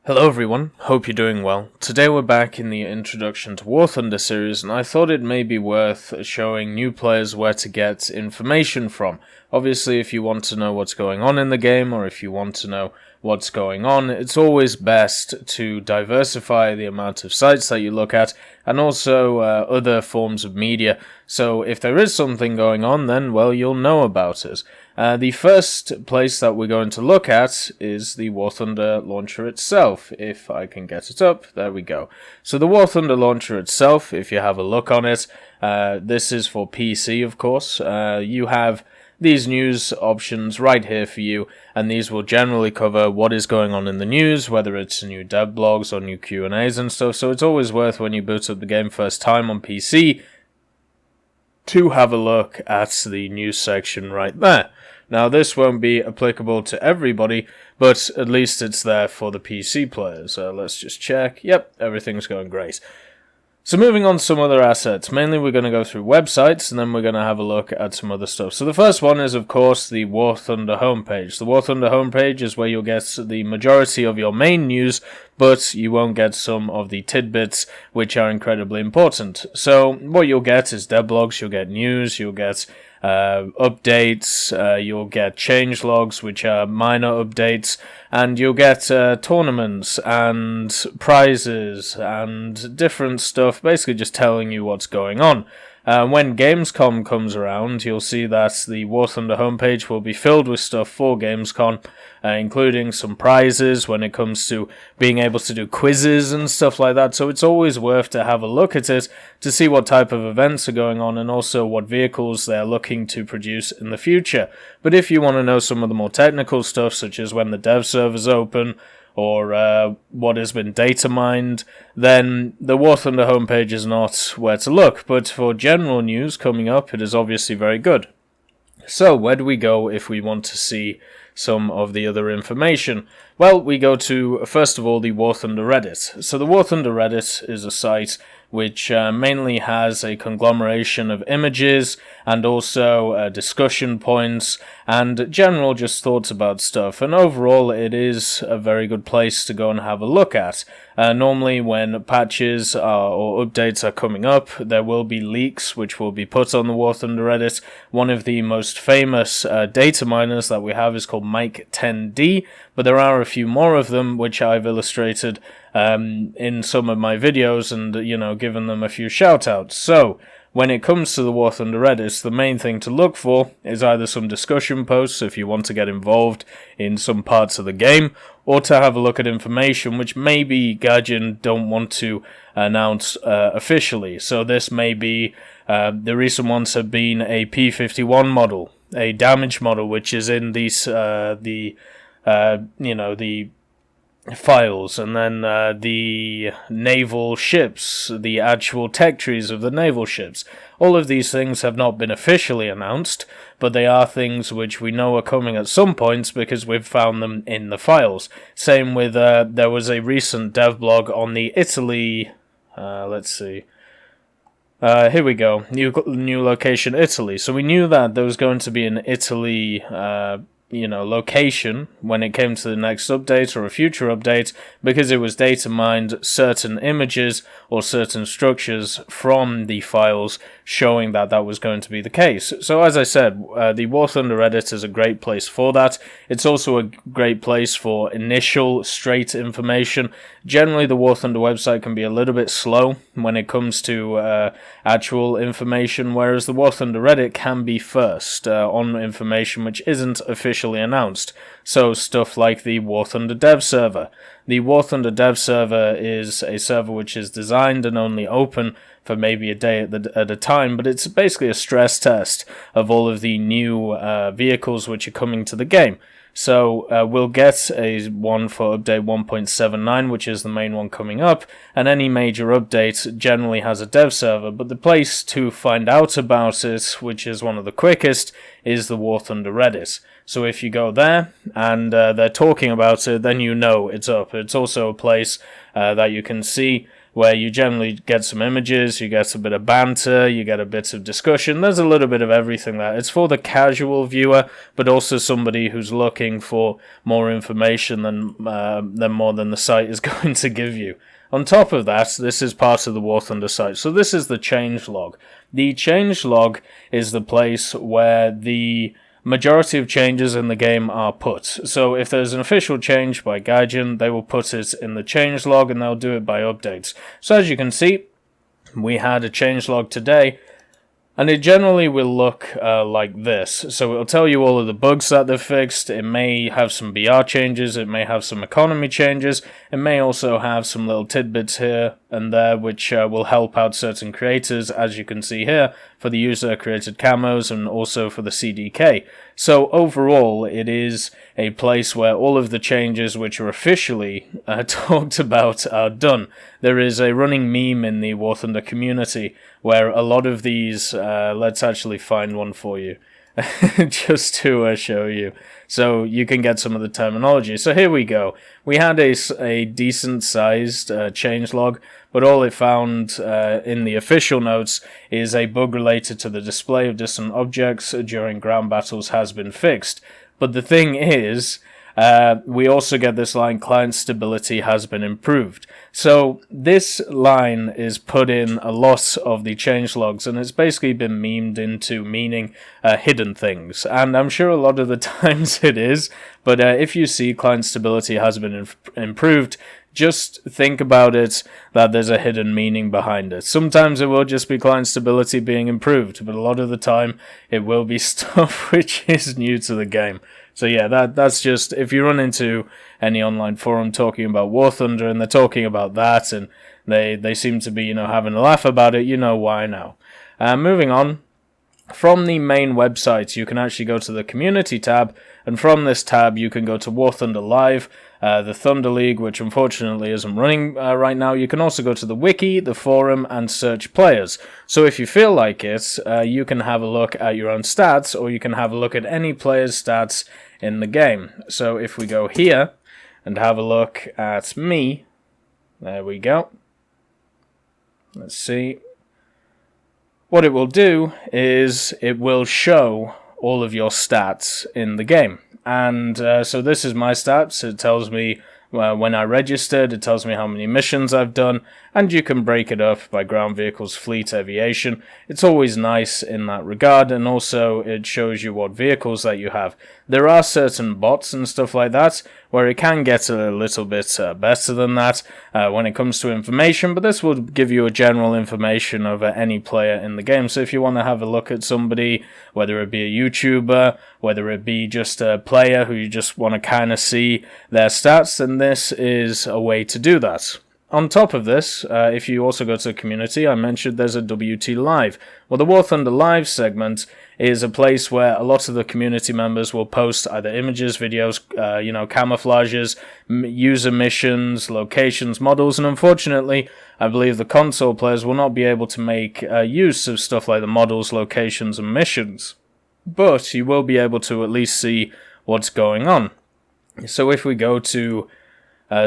Hello everyone, hope you're doing well. Today we're back in the Introduction to War Thunder series, and I thought it may be worth showing new players where to get information from. Obviously, if you want to know what's going on in the game, or if you want to know what's going on, it's always best to diversify the amount of sites that you look at, and also other forms of media. So if there is something going on, then, well, you'll know about it. The first place that we're going to look at is the War Thunder launcher itself. If I can get it up, there we go. So the War Thunder launcher itself, if you have a look on it, this is for PC, of course. You have these news options right here for you, and these will generally cover what is going on in the news, whether it's new dev blogs or new Q&As and stuff. So it's always worth, when you boot up the game first time on PC, to have a look at the news section right there. Now, this won't be applicable to everybody, but at least it's there for the PC players. Let's just check. Yep, everything's going great. So moving on to some other assets. Mainly we're going to go through websites, and then we're going to have a look at some other stuff. So the first one is, of course, the War Thunder homepage. The War Thunder homepage is where you'll get the majority of your main news, but you won't get some of the tidbits, which are incredibly important. So what you'll get is devlogs, you'll get news, you'll get updates, you'll get change logs, which are minor updates, and you'll get tournaments and prizes and different stuff, basically just telling you what's going on. When Gamescom comes around, you'll see that the War Thunder homepage will be filled with stuff for Gamescom, including some prizes when it comes to being able to do quizzes and stuff like that. So it's always worth to have a look at it to see what type of events are going on and also what vehicles they're looking to produce in the future. But if you want to know some of the more technical stuff, such as when the dev server's open, or what has been data mined, then the War Thunder homepage is not where to look. But for general news coming up, it is obviously very good. So where do we go if we want to see some of the other information? Well, we go to, first of all, the War Thunder Reddit. So the War Thunder Reddit is a site which mainly has a conglomeration of images and also discussion points and general just thoughts about stuff. And overall, it is a very good place to go and have a look at. Normally, when patches or updates are coming up, there will be leaks which will be put on the War Thunder Reddit. One of the most famous data miners that we have is called Mike10D, but there are a few more of them which I've illustrated in some of my videos and, given them a few shout-outs. So, when it comes to the War Thunder Reddit, the main thing to look for is either some discussion posts if you want to get involved in some parts of the game, or to have a look at information which maybe Gaijin don't want to announce officially. So this may be, the recent ones have been a P51 model, a damage model, which is in these, the files, and then the naval ships, the actual tech trees of the naval ships. All of these things have not been officially announced, but they are things which we know are coming at some points because we've found them in the files. Same with, there was a recent dev blog on the Italy, let's see, here we go, new location Italy. So we knew that there was going to be an Italy, location when it came to the next update or a future update, because it was data mined certain images or certain structures from the files showing that that was going to be the case. So as I said, the War Thunder Reddit is a great place for that. It's also a great place for initial straight information. Generally, the War Thunder website can be a little bit slow when it comes to actual information, whereas the War Thunder Reddit can be first on information which isn't officially announced. So stuff like the War Thunder dev server. The War Thunder dev server is a server which is designed and only open for maybe a day at a time, but it's basically a stress test of all of the new vehicles which are coming to the game. So we'll get a one for update 1.79, which is the main one coming up, and any major update generally has a dev server, but the place to find out about it, which is one of the quickest, is the War Thunder Reddit. So if you go there and they're talking about it, then you know it's up. It's also a place that you can see where you generally get some images, you get a bit of banter, you get a bit of discussion. There's a little bit of everything there. It's for the casual viewer, but also somebody who's looking for more information than more than the site is going to give you. On top of that, this is part of the War Thunder site. So this is the changelog. The changelog is the place where the majority of changes in the game are put. So if there's an official change by Gaijin, they will put it in the changelog, and they'll do it by updates. So as you can see, we had a changelog today, and it generally will look like this. So it'll tell you all of the bugs that they've fixed. It may have some BR changes, it may have some economy changes, it may also have some little tidbits here and there which will help out certain creators, as you can see here, for the user-created camos and also for the CDK. So overall, it is a place where all of the changes which are officially talked about are done. There is a running meme in the War Thunder community where a lot of these, let's actually find one for you, just to show you, so you can get some of the terminology. So here we go. We had a decent-sized changelog, but all it found in the official notes is a bug related to the display of distant objects during ground battles has been fixed. But the thing is, we also get this line, client stability has been improved. So this line is put in a lot of the changelogs, and it's basically been memed into meaning hidden things. And I'm sure a lot of the times it is, but if you see client stability has been improved, just think about it that there's a hidden meaning behind it. Sometimes it will just be client stability being improved, but a lot of the time it will be stuff which is new to the game. So yeah, that's just, if you run into any online forum talking about War Thunder and they're talking about that and they seem to be, having a laugh about it, you know why now. Moving on, from the main website, you can actually go to the community tab, and from this tab you can go to War Thunder Live, the Thunder League, which unfortunately isn't running right now. You can also go to the wiki, the forum, and search players. So if you feel like it, you can have a look at your own stats, or you can have a look at any player's stats in the game. So if we go here and have a look at me, there we go. Let's see. What it will do is it will show all of your stats in the game. And so this is my stats. It tells me when I registered, it tells me how many missions I've done, and you can break it up by ground vehicles, fleet, aviation. It's always nice in that regard, and also it shows you what vehicles that you have. There are certain bots and stuff like that where it can get a little bit better than that when it comes to information, but this will give you a general information of any player in the game. So if you want to have a look at somebody, whether it be a YouTuber, whether it be just a player who you just want to kind of see their stats, then this is a way to do that. On top of this, if you also go to the community, I mentioned there's a WT Live. Well, the War Thunder Live segment is a place where a lot of the community members will post either images, videos, camouflages, user missions, locations, models, and unfortunately, I believe the console players will not be able to make use of stuff like the models, locations, and missions. But you will be able to at least see what's going on. So if we go to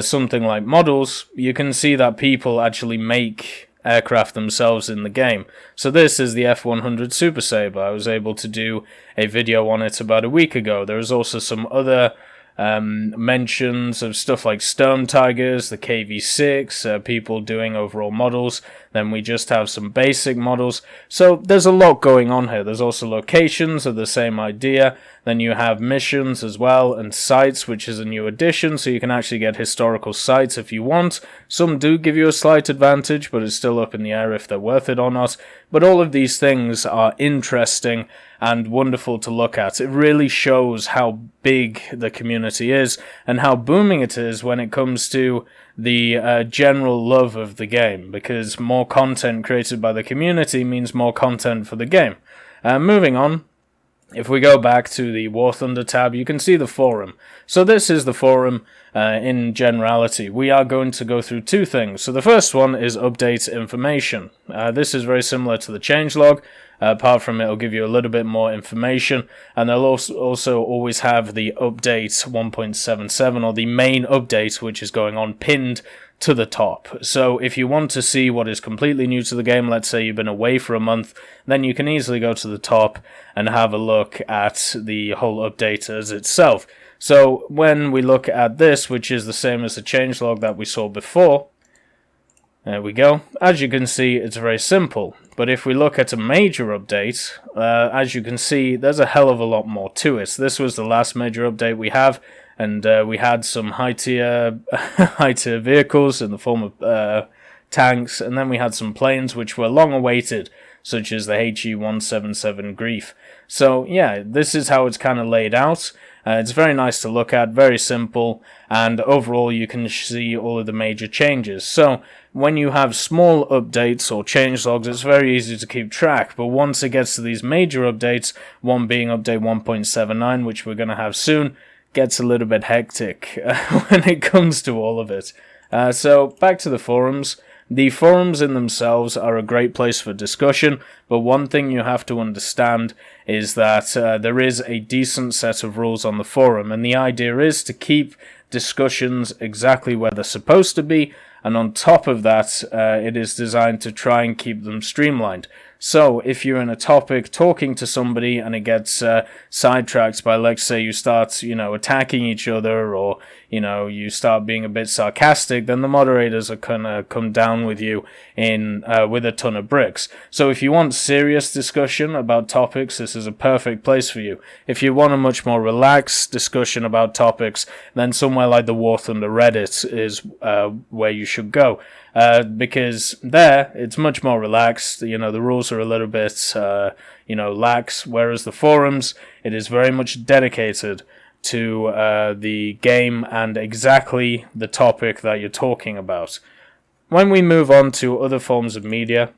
something like models, you can see that people actually make aircraft themselves in the game. So this is the F-100 Super Sabre. I was able to do a video on it about a week ago. There is also some other mentions of stuff like Storm Tigers, the KV-6, people doing overall models. Then we just have some basic models. So there's a lot going on here. There's also locations of the same idea. Then you have missions as well, and sites, which is a new addition, so you can actually get historical sites if you want. Some do give you a slight advantage, but it's still up in the air if they're worth it or not. But all of these things are interesting and wonderful to look at. It really shows how big the community is and how booming it is when it comes to the general love of the game, because more content created by the community means more content for the game. Moving on, if we go back to the War Thunder tab, you can see the forum. So this is the forum in generality. We are going to go through two things. So the first one is update information. This is very similar to the changelog. Apart from it, it'll give you a little bit more information, and they'll also always have the update 1.77, or the main update, which is going on, pinned to the top. So if you want to see what is completely new to the game, let's say you've been away for a month, then you can easily go to the top and have a look at the whole update as itself. So when we look at this, which is the same as the changelog that we saw before, there we go. As you can see, it's very simple. But if we look at a major update, as you can see, there's a hell of a lot more to it. This was the last major update we have, and we had some high-tier vehicles in the form of tanks, and then we had some planes which were long-awaited, such as the HE-177 Grief. So yeah, this is how it's kind of laid out. It's very nice to look at, very simple, and overall you can see all of the major changes. So when you have small updates or changelogs, it's very easy to keep track, but once it gets to these major updates, one being update 1.79, which we're going to have soon, gets a little bit hectic when it comes to all of it. So back to the forums. The forums in themselves are a great place for discussion, but one thing you have to understand is that there is a decent set of rules on the forum, and the idea is to keep discussions exactly where they're supposed to be, and on top of that, it is designed to try and keep them streamlined. So if you're in a topic talking to somebody and it gets sidetracked by, let's say, you start, attacking each other, or, you start being a bit sarcastic, then the moderators are gonna come down with you in with a ton of bricks. So if you want serious discussion about topics, this is a perfect place for you. If you want a much more relaxed discussion about topics, then somewhere like the War Thunder Reddit is where you should go. Because there, it's much more relaxed, the rules are a little bit, lax, whereas the forums, it is very much dedicated to the game and exactly the topic that you're talking about. When we move on to other forms of media,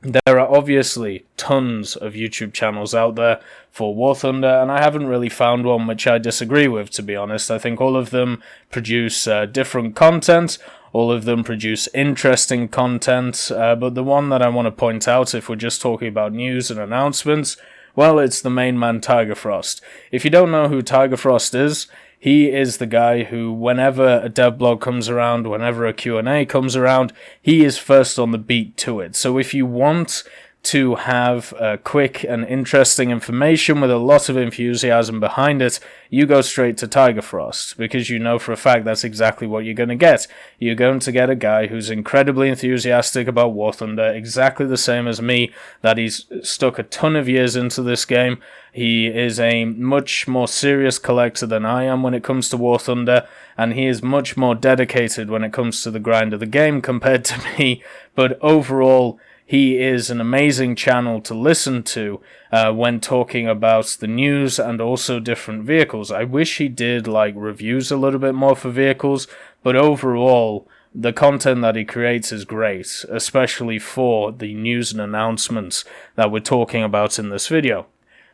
there are obviously tons of YouTube channels out there for War Thunder, and I haven't really found one which I disagree with, to be honest. I think all of them produce different content, all of them produce interesting content, but the one that I want to point out, if we're just talking about news and announcements, well, it's the main man, Tiger Frost. If you don't know who Tiger Frost is, he is the guy who, whenever a devblog comes around, whenever a Q&A comes around, he is first on the beat to it. So if you want to have quick and interesting information with a lot of enthusiasm behind it, you go straight to Tiger Frost, because you know for a fact that's exactly what you're going to get. You're going to get a guy who's incredibly enthusiastic about War Thunder, exactly the same as me, that he's stuck a ton of years into this game. He is a much more serious collector than I am when it comes to War Thunder, and he is much more dedicated when it comes to the grind of the game compared to me, but overall, he is an amazing channel to listen to when talking about the news and also different vehicles. I wish he did reviews a little bit more for vehicles, but overall, the content that he creates is great, especially for the news and announcements that we're talking about in this video.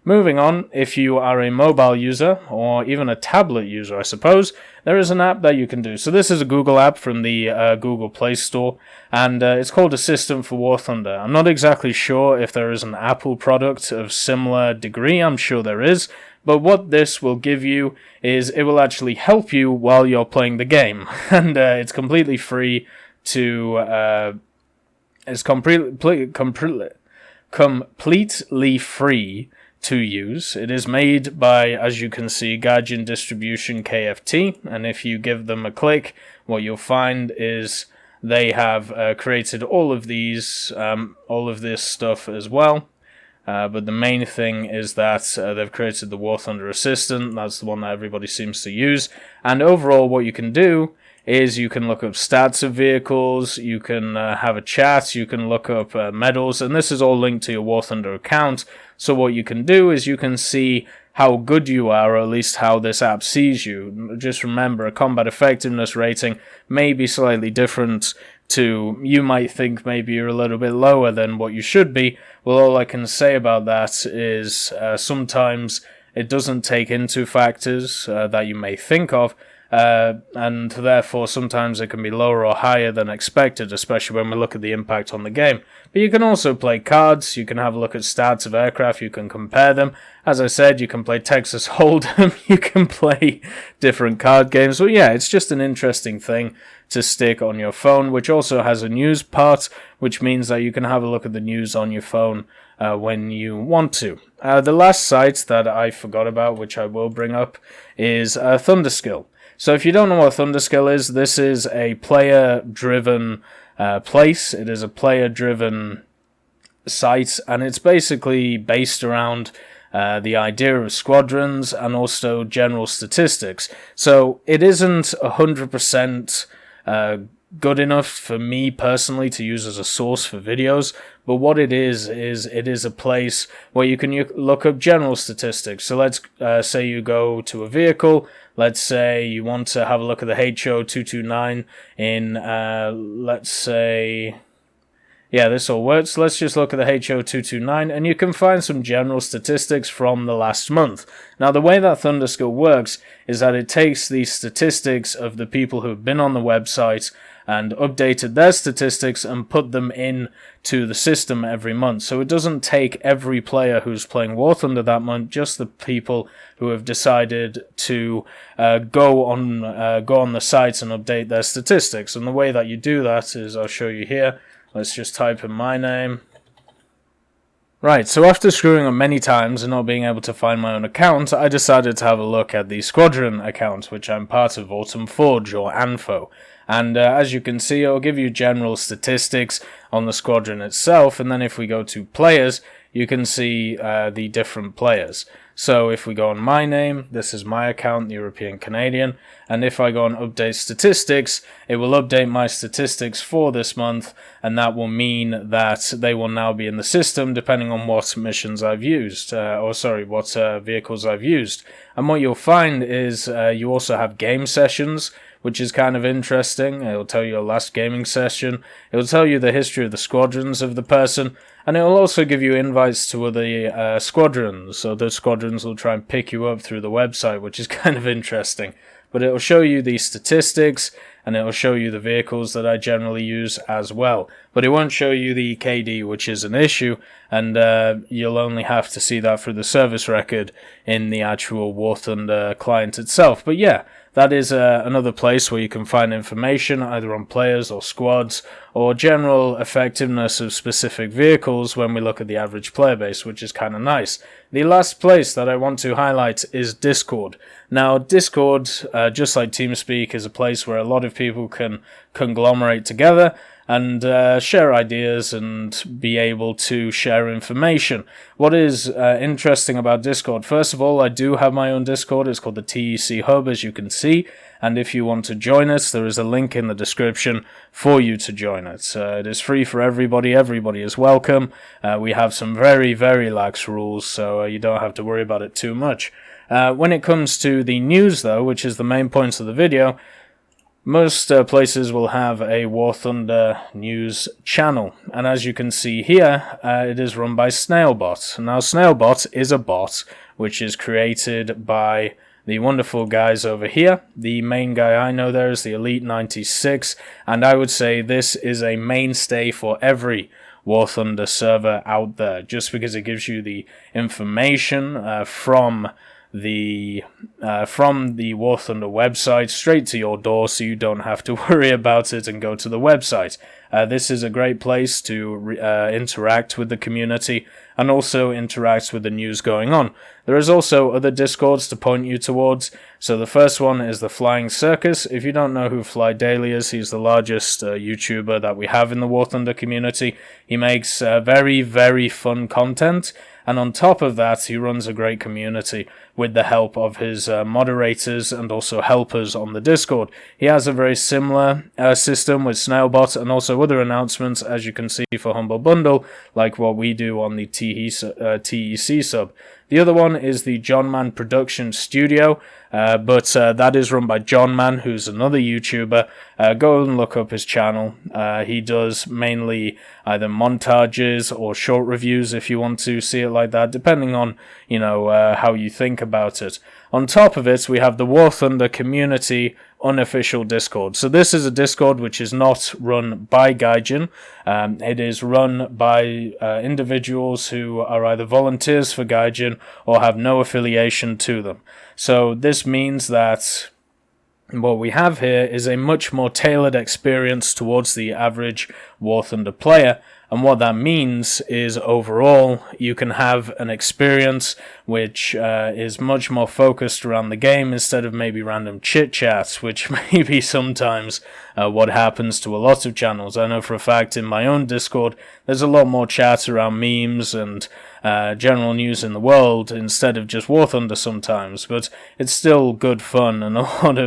Moving on, if you are a mobile user, or even a tablet user, I suppose, there is an app that you can do. So this is a Google app from the Google Play Store, and it's called Assistant for War Thunder. I'm not exactly sure if there is an Apple product of similar degree. I'm sure there is, but what this will give you is it will actually help you while you're playing the game, and it's completely free to... it's completely free to use. It is made by, as you can see, Gaijin Distribution KFT, and if you give them a click, what you'll find is they have created all of these, all of this stuff as well. But the main thing is that they've created the War Thunder Assistant. That's the one that everybody seems to use. And overall, what you can do is you can look up stats of vehicles, you can have a chat, you can look up medals, and this is all linked to your War Thunder account. So what you can do is you can see how good you are, or at least how this app sees you. Just remember, a combat effectiveness rating may be slightly different to, you might think maybe you're a little bit lower than what you should be. Well, all I can say about that is sometimes it doesn't take into factors that you may think of, and therefore sometimes it can be lower or higher than expected, especially when we look at the impact on the game. But you can also play cards, you can have a look at stats of aircraft, you can compare them. As I said, you can play Texas Hold'em, you can play different card games. So yeah, it's just an interesting thing to stick on your phone, which also has a news part, which means that you can have a look at the news on your phone when you want to. The last site that I forgot about, which I will bring up, is Thunderskill. So if you don't know what Thunderskill is, this is a player-driven place. It is a player-driven site, and it's basically based around the idea of squadrons and also general statistics. So it isn't 100% good enough for me personally to use as a source for videos, but what it is it is a place where you can look up general statistics. So let's say you go to a vehicle. Let's say you want to have a look at the HO229 in, let's say, yeah, this all works. Let's just look at the HO229, and you can find some general statistics from the last month. Now, the way that Thunderskill works is that it takes the statistics of the people who have been on the website and updated their statistics and put them in to the system every month. So it doesn't take every player who's playing War Thunder that month, just the people who have decided to go on the sites and update their statistics. And the way that you do that is, I'll show you here. Let's just type in my name. Right, so after screwing up many times and not being able to find my own account, I decided to have a look at the Squadron account, which I'm part of, Autumn Forge, or ANFO. And as you can see, it'll give you general statistics on the squadron itself, and then if we go to players, you can see the different players. So if we go on my name, this is my account, the European Canadian, and if I go on update statistics, it will update my statistics for this month, and that will mean that they will now be in the system depending on what missions I've used, what vehicles I've used. And what you'll find is you also have game sessions, which is kind of interesting. It'll tell you your last gaming session, it'll tell you the history of the squadrons of the person, and it will also give you invites to other squadrons, so those squadrons will try and pick you up through the website, which is kind of interesting. But it will show you the statistics, and it will show you the vehicles that I generally use as well. But it won't show you the KD, which is an issue, and you'll only have to see that through the service record in the actual War Thunder client itself. But yeah, that is another place where you can find information either on players or squads or general effectiveness of specific vehicles when we look at the average player base, which is kind of nice. The last place that I want to highlight is Discord. Now, Discord, just like TeamSpeak, is a place where a lot of people can conglomerate together and share ideas and be able to share information. What is interesting about Discord, first of all, I do have my own Discord. It's called the TEC Hub, as you can see, and if you want to join us, there is a link in the description for you to join it. It is free for everybody. Everybody is welcome. We have some very, very lax rules, so you don't have to worry about it too much. When it comes to the news, though, which is the main point of the video, most places will have a War Thunder news channel, and as you can see here, it is run by Snailbot. Now, Snailbot is a bot which is created by the wonderful guys over here. The main guy I know there is the Elite 96, and I would say this is a mainstay for every War Thunder server out there, just because it gives you the information from the War Thunder website straight to your door, so you don't have to worry about it and go to the website. This is a great place to interact with the community and also interact with the news going on. There is also other Discords to point you towards. So the first one is the Flying Circus. If you don't know who Fly Daily is, he's the largest YouTuber that we have in the War Thunder community. He makes very, very fun content. And on top of that, he runs a great community with the help of his moderators and also helpers on the Discord. He has a very similar system with Snailbot and also other announcements, as you can see, for Humble Bundle, like what we do on the TEC sub. The other one is the John Man Production Studio, but that is run by John Man, who's another YouTuber. Go and look up his channel. He does mainly either montages or short reviews, if you want to see it like that, depending on, how you think think about it. On top of it, we have the War Thunder community unofficial Discord. So this is a Discord which is not run by Gaijin. It is run by individuals who are either volunteers for Gaijin or have no affiliation to them. So this means that what we have here is a much more tailored experience towards the average War Thunder player, and what that means is overall you can have an experience which is much more focused around the game instead of maybe random chit-chats, which may be sometimes what happens to a lot of channels. I know for a fact in my own Discord there's a lot more chat around memes and general news in the world instead of just War Thunder sometimes, but it's still good fun and a lot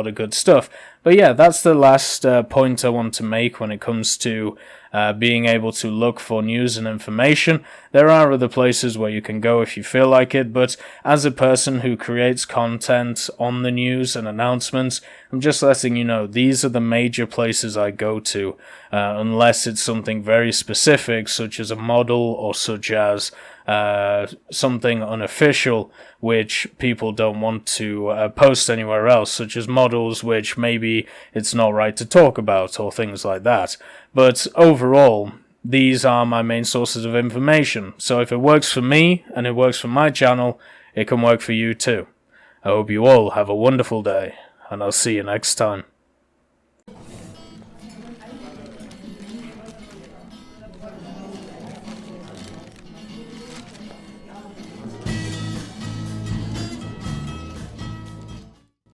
of good stuff. But yeah, that's the last point I want to make when it comes to being able to look for news and information. There are other places where you can go if you feel like it, but as a person who creates content on the news and announcements, I'm just letting you know these are the major places I go to, unless it's something very specific, such as a model or such as something unofficial which people don't want to post anywhere else, such as models which maybe it's not right to talk about or things like that. But overall, these are my main sources of information. So if it works for me and it works for my channel, it can work for you too. I hope you all have a wonderful day, and I'll see you next time.